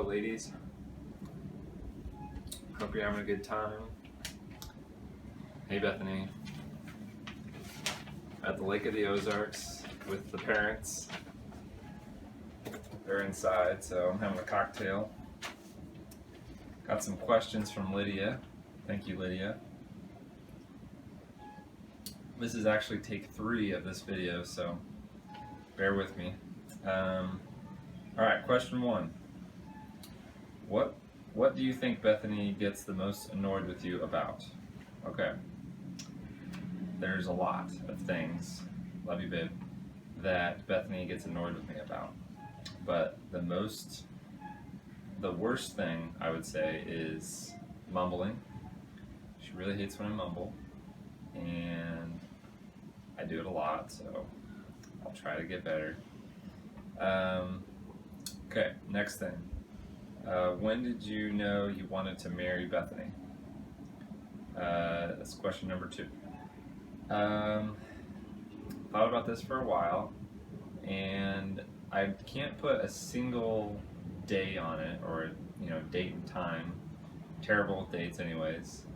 ladies. Hope you're having a good time. Hey, Bethany. At the Lake of the Ozarks with the parents. They're inside, so I'm having a cocktail. Got some questions from Lydia. Thank you, Lydia. This is actually take 3 of this video, so bear with me. Alright, question 1. What do you think Bethany gets the most annoyed with you about? Okay. There's a lot of things, love you babe, that Bethany gets annoyed with me about. But the worst thing I would say is mumbling. She really hates when I mumble, and I do it a lot, so I'll try to get better. Okay, next thing. When did you know you wanted to marry Bethany? That's question number 2. Thought about this for a while, and I can't put a single day on it, or date and time. Terrible with dates anyways.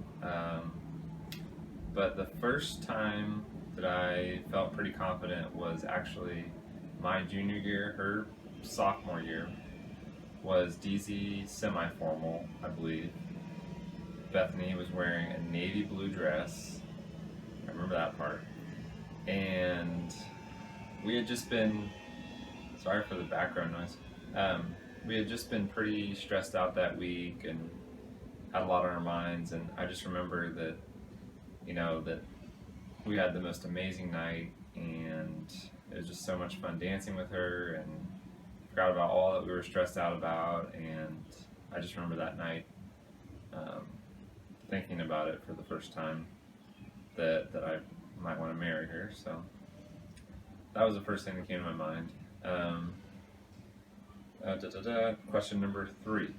But the first time that I felt pretty confident was actually my junior year. Her sophomore year was DZ semi-formal, I believe. Bethany was wearing a navy blue dress. I remember that part. And we had just been, sorry for the background noise, we had just been pretty stressed out that week and had a lot on our minds, and I just remember that, that we had the most amazing night, and it was just so much fun dancing with her, and forgot about all that we were stressed out about. And I just remember that night thinking about it for the first time, that I might want to marry her. So that was the first thing that came to my mind. Question number 3.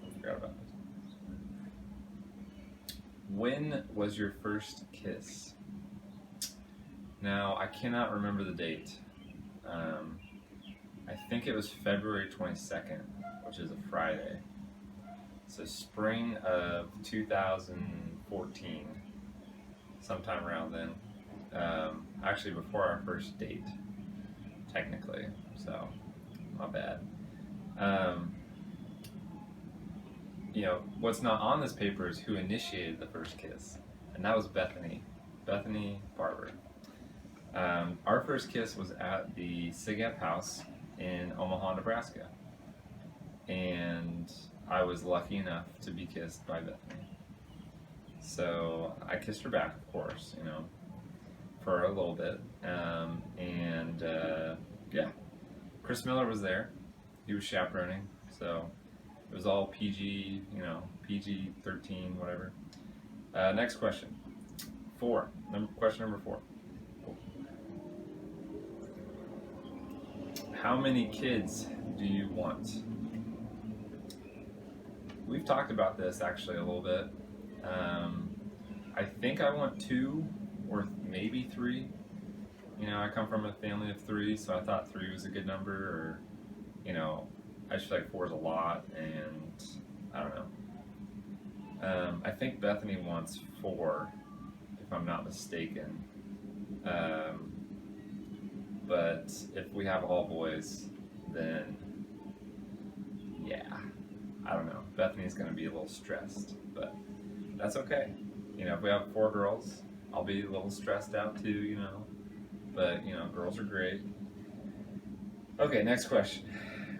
I forgot about this. When was your first kiss? Now, I cannot remember the date. I think it was February 22nd, which is a Friday. So spring of 2014, sometime around then. Actually before our first date, technically, so my bad. What's not on this paper is who initiated the first kiss, and that was Bethany Barber. Our first kiss was at the SIGEP house in Omaha, Nebraska, and I was lucky enough to be kissed by Bethany. So I kissed her back, of course, for a little bit, yeah. Chris Miller was there. He was chaperoning, so it was all PG, PG-13, whatever. Next question. 4. Question number 4. How many kids do you want? We've talked about this actually a little bit. I think I want 2 or maybe 3. I come from a family of 3, so I thought 3 was a good number, or, I just feel like 4 is a lot, and I don't know. I think Bethany wants 4, if I'm not mistaken. But if we have all boys, then yeah, I don't know. Bethany's gonna be a little stressed, but that's okay. If we have 4 girls, I'll be a little stressed out too, But, girls are great. Okay, next question.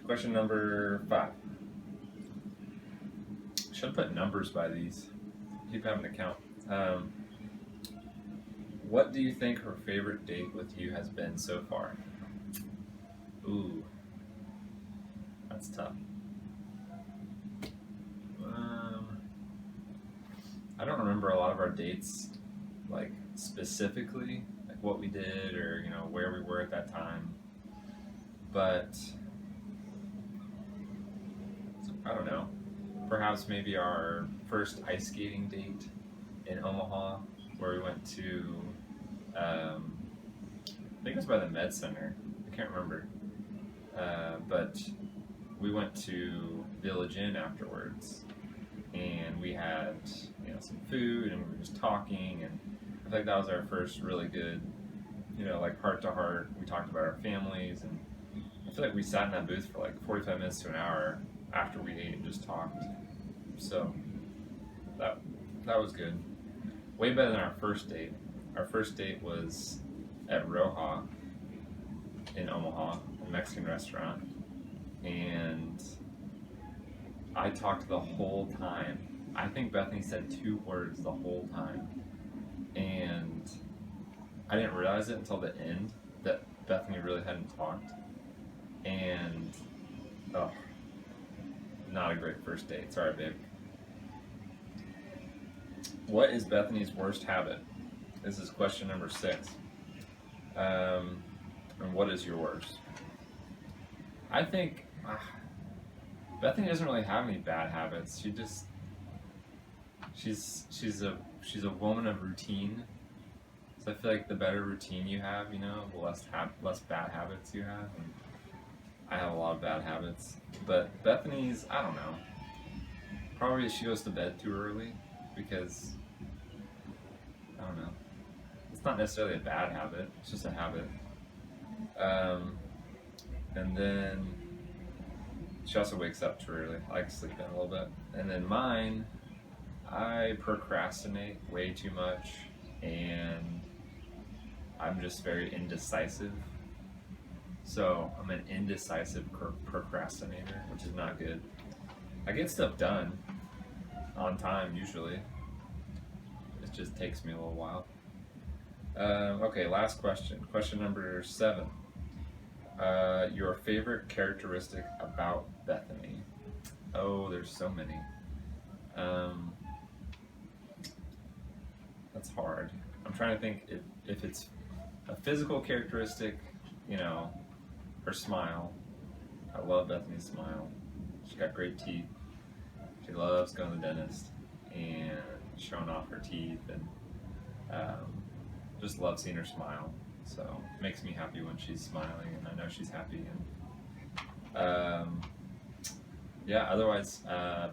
Question number 5. Should put numbers by these. Keep having to count. What do you think her favorite date with you has been so far? Ooh, that's tough. I don't remember a lot of our dates, like specifically, like what we did or where we were at that time. But I don't know. Perhaps maybe our first ice skating date in Omaha, where we went to, I think it was by the Med Center. I can't remember. But we went to Village Inn afterwards, and we had some food, and we were just talking, and I think that was our first really good, like heart to heart. We talked about our families, and I feel like we sat in that booth for like 45 minutes to an hour after we ate and just talked. So that that was good. Way better than our first date. Our first date was at Roja in Omaha, a Mexican restaurant, and I talked the whole time. I think Bethany said 2 words the whole time, and I didn't realize it until the end that Bethany really hadn't talked. And oh, not a great first date. Sorry, babe. What is Bethany's worst habit? This is question number 6. And what is your worst? I think Bethany doesn't really have any bad habits. She's a woman of routine. So I feel like the better routine you have, the less bad habits you have. And I have a lot of bad habits, but Bethany's, I don't know. Probably she goes to bed too early because I don't know. It's not necessarily a bad habit. It's just a habit. And then she also wakes up too early. I like to sleep in a little bit. And then mine, I procrastinate way too much, and I'm just very indecisive. So I'm an indecisive procrastinator, which is not good. I get stuff done on time usually. It just takes me a little while. Okay, last question. Question number 7. Your favorite characteristic about Bethany? Oh, there's so many. That's hard. I'm trying to think if it's a physical characteristic, her smile. I love Bethany's smile. She's got great teeth. She loves going to the dentist and showing off her teeth, and just love seeing her smile. So it makes me happy when she's smiling, and I know she's happy. And yeah, otherwise,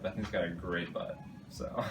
Bethany's got a great butt. So